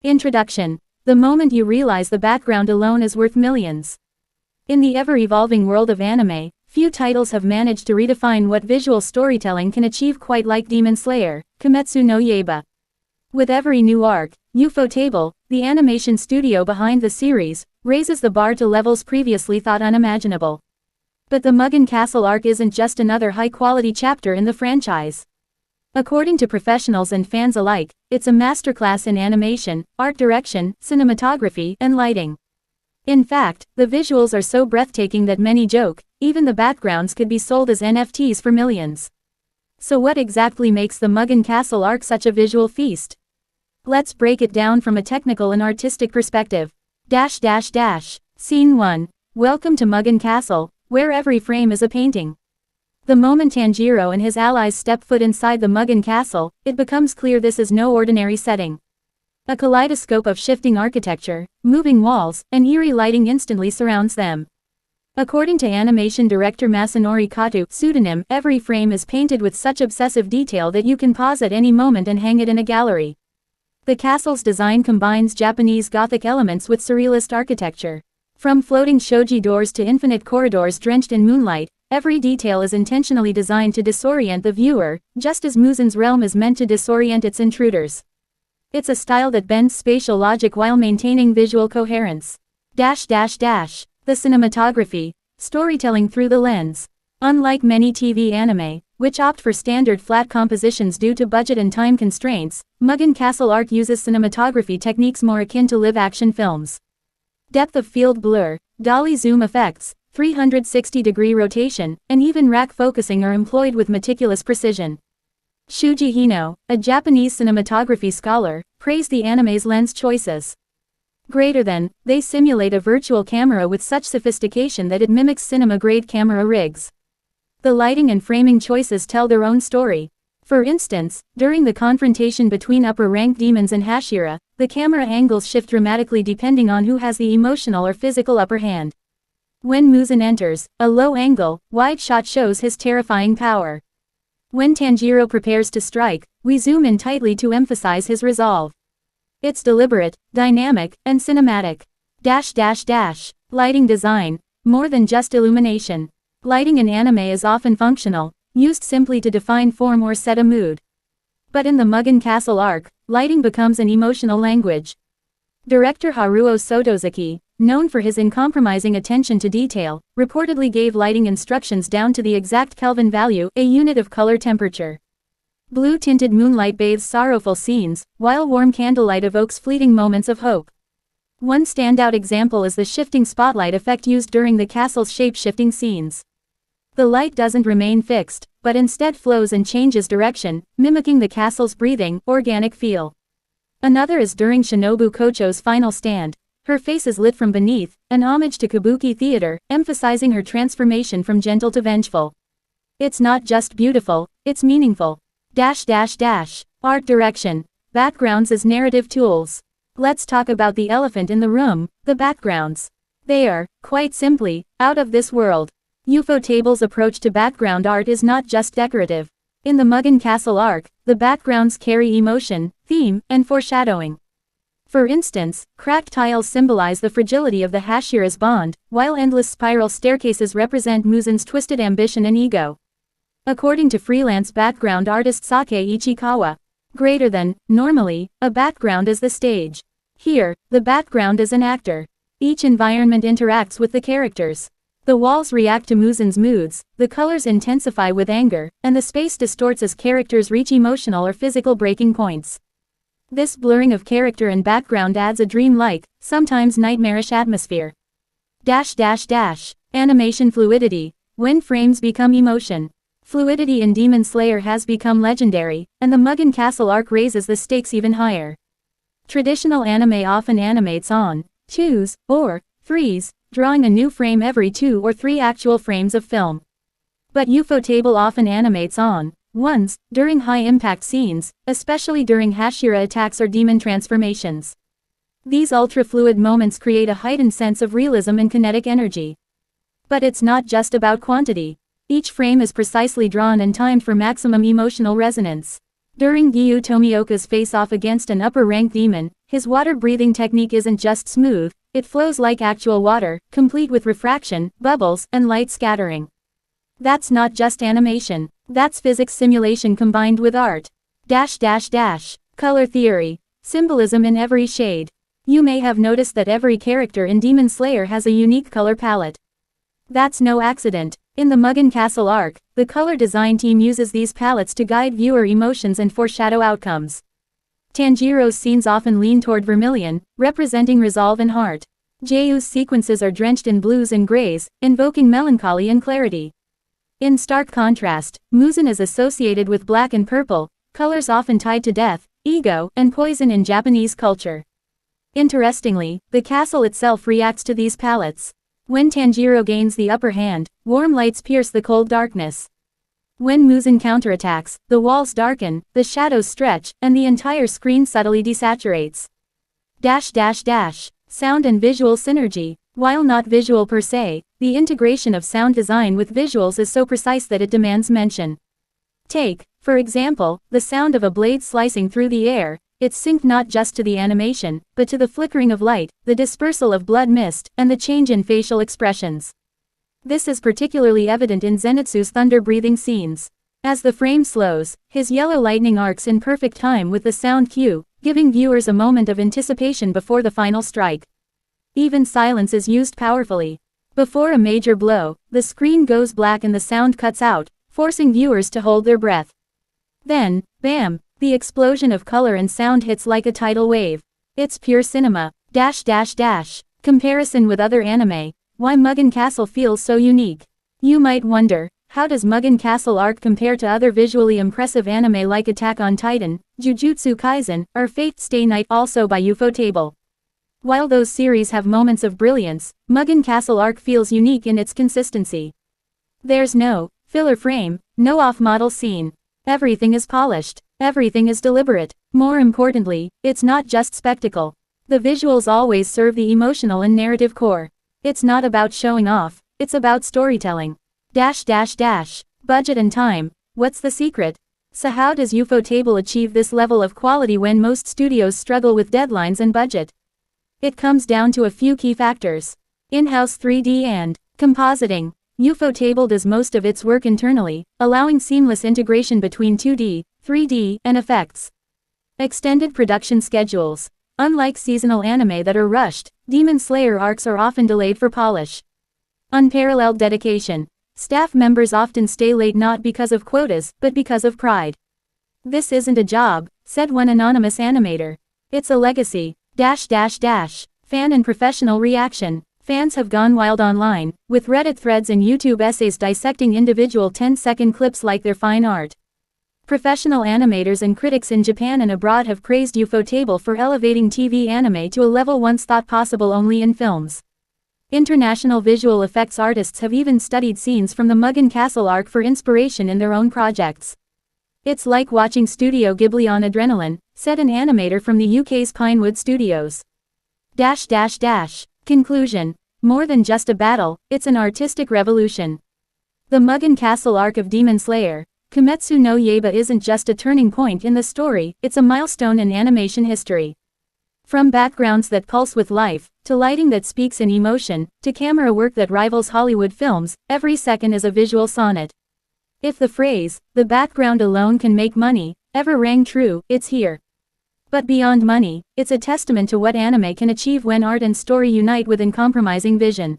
Introduction. The moment you realize the background alone is worth millions. In the ever-evolving world of anime, few titles have managed to redefine what visual storytelling can achieve quite like Demon Slayer, Kimetsu no Yaiba. With every new arc, Ufotable, the animation studio behind the series, raises the bar to levels previously thought unimaginable. But the Mugen Castle arc isn't just another high-quality chapter in the franchise. According to professionals and fans alike, it's a masterclass in animation, art direction, cinematography, and lighting. In fact, the visuals are so breathtaking that many joke, even the backgrounds could be sold as NFTs for millions. So what exactly makes the Mugen Castle arc such a visual feast? Let's break it down from a technical and artistic perspective. Scene 1. Welcome to Mugen Castle, where every frame is a painting. The moment Tanjiro and his allies step foot inside the Mugen Castle, it becomes clear this is no ordinary setting. A kaleidoscope of shifting architecture, moving walls, and eerie lighting instantly surrounds them. According to animation director Masanori Kato, pseudonym, every frame is painted with such obsessive detail that you can pause at any moment and hang it in a gallery. The castle's design combines Japanese Gothic elements with surrealist architecture. From floating shoji doors to infinite corridors drenched in moonlight, every detail is intentionally designed to disorient the viewer, just as Muzen's realm is meant to disorient its intruders. It's a style that bends spatial logic while maintaining visual coherence. The cinematography, storytelling through the lens. Unlike many TV anime, which opt for standard flat compositions due to budget and time constraints, Mugen Castle arc uses cinematography techniques more akin to live-action films. Depth of field blur, dolly zoom effects, 360-degree rotation, and even rack focusing are employed with meticulous precision. Shuji Hino, a Japanese cinematography scholar, praised the anime's lens choices. They simulate a virtual camera with such sophistication that it mimics cinema-grade camera rigs. The lighting and framing choices tell their own story. For instance, during the confrontation between upper-ranked demons and Hashira, the camera angles shift dramatically depending on who has the emotional or physical upper hand. When Muzen enters, a low-angle, wide shot shows his terrifying power. When Tanjiro prepares to strike, we zoom in tightly to emphasize his resolve. It's deliberate, dynamic, and cinematic. Lighting design. More than just illumination. Lighting in anime is often functional, used simply to define form or set a mood. But in the Mugen Castle arc, lighting becomes an emotional language. Director Haruo Sotozaki, known for his uncompromising attention to detail, reportedly gave lighting instructions down to the exact Kelvin value, a unit of color temperature. Blue-tinted moonlight bathes sorrowful scenes, while warm candlelight evokes fleeting moments of hope. One standout example is the shifting spotlight effect used during the castle's shape-shifting scenes. The light doesn't remain fixed, but instead flows and changes direction, mimicking the castle's breathing, organic feel. Another is during Shinobu Kocho's final stand. Her face is lit from beneath, an homage to kabuki theater, emphasizing her transformation from gentle to vengeful. It's not just beautiful, it's meaningful. Art direction. Backgrounds as narrative tools. Let's talk about the elephant in the room, the backgrounds. They are, quite simply, out of this world. Ufotable's approach to background art is not just decorative. In the Mugen Castle arc, the backgrounds carry emotion, theme, and foreshadowing. For instance, cracked tiles symbolize the fragility of the Hashira's bond, while endless spiral staircases represent Muzen's twisted ambition and ego. According to freelance background artist Sake Ichikawa, normally, a background is the stage. Here, the background is an actor. Each environment interacts with the characters. The walls react to Muzen's moods, the colors intensify with anger, and the space distorts as characters reach emotional or physical breaking points. This blurring of character and background adds a dreamlike, sometimes nightmarish atmosphere. Animation fluidity. When frames become emotion. Fluidity in Demon Slayer has become legendary, and the Mugen Castle arc raises the stakes even higher. Traditional anime often animates on 2s, or 3s, drawing a new frame every 2 or 3 actual frames of film. But Ufotable often animates on 1s, during high-impact scenes, especially during Hashira attacks or demon transformations. These ultra-fluid moments create a heightened sense of realism and kinetic energy. But it's not just about quantity. Each frame is precisely drawn and timed for maximum emotional resonance. During Gyu Tomioka's face-off against an upper-ranked demon, His water-breathing technique isn't just smooth, it flows like actual water, complete with refraction, bubbles, and light scattering. That's not just animation. That's physics simulation combined with art. Color theory. Symbolism in every shade. You may have noticed that every character in Demon Slayer has a unique color palette. That's no accident. In the Mugen Castle arc, the color design team uses these palettes to guide viewer emotions and foreshadow outcomes. Tanjiro's scenes often lean toward vermilion, representing resolve and heart. Jeyu's sequences are drenched in blues and grays, invoking melancholy and clarity. In stark contrast, Muzan is associated with black and purple, colors often tied to death, ego, and poison in Japanese culture. Interestingly, the castle itself reacts to these palettes. When Tanjiro gains the upper hand, warm lights pierce the cold darkness. When Muzan counterattacks, the walls darken, the shadows stretch, and the entire screen subtly desaturates. Sound and visual synergy. While not visual per se, the integration of sound design with visuals is so precise that it demands mention. Take, for example, the sound of a blade slicing through the air. It's synced not just to the animation, but to the flickering of light, the dispersal of blood mist, and the change in facial expressions. This is particularly evident in Zenitsu's thunder-breathing scenes. As the frame slows, his yellow lightning arcs in perfect time with the sound cue, giving viewers a moment of anticipation before the final strike. Even silence is used powerfully. Before a major blow, the screen goes black and the sound cuts out, forcing viewers to hold their breath. Then, bam, the explosion of color and sound hits like a tidal wave. It's pure cinema. Comparison with other anime. Why Mugen Castle feels so unique. You might wonder, how does Mugen Castle arc compare to other visually impressive anime like Attack on Titan, Jujutsu Kaisen, or Fate Stay Night, also by Ufotable? While those series have moments of brilliance, Mugen Castle arc feels unique in its consistency. There's no filler frame, no off-model scene. Everything is polished. Everything is deliberate. More importantly, it's not just spectacle. The visuals always serve the emotional and narrative core. It's not about showing off, it's about storytelling. Budget and time. What's the secret? So how does Ufotable achieve this level of quality when most studios struggle with deadlines and budget? It comes down to a few key factors. In-house 3D and compositing. Ufotable does most of its work internally, allowing seamless integration between 2D, 3D, and effects. Extended production schedules. Unlike seasonal anime that are rushed, Demon Slayer arcs are often delayed for polish. Unparalleled dedication. Staff members often stay late not because of quotas, but because of pride. This isn't a job, said one anonymous animator. It's a legacy. Fan and professional reaction. Fans have gone wild online, with Reddit threads and YouTube essays dissecting individual 10-second clips like they're fine art. Professional animators and critics in Japan and abroad have praised Ufotable for elevating TV anime to a level once thought possible only in films. International visual effects artists have even studied scenes from the Mugen Castle arc for inspiration in their own projects. It's like watching Studio Ghibli on adrenaline, said an animator from the UK's Pinewood Studios. Conclusion. More than just a battle, it's an artistic revolution. The Mugen Castle arc of Demon Slayer, Kimetsu no Yaiba, isn't just a turning point in the story, it's a milestone in animation history. From backgrounds that pulse with life, to lighting that speaks in emotion, to camera work that rivals Hollywood films, every second is a visual sonnet. If the phrase, "the background alone can make money," ever rang true, it's here. But beyond money, it's a testament to what anime can achieve when art and story unite with uncompromising vision.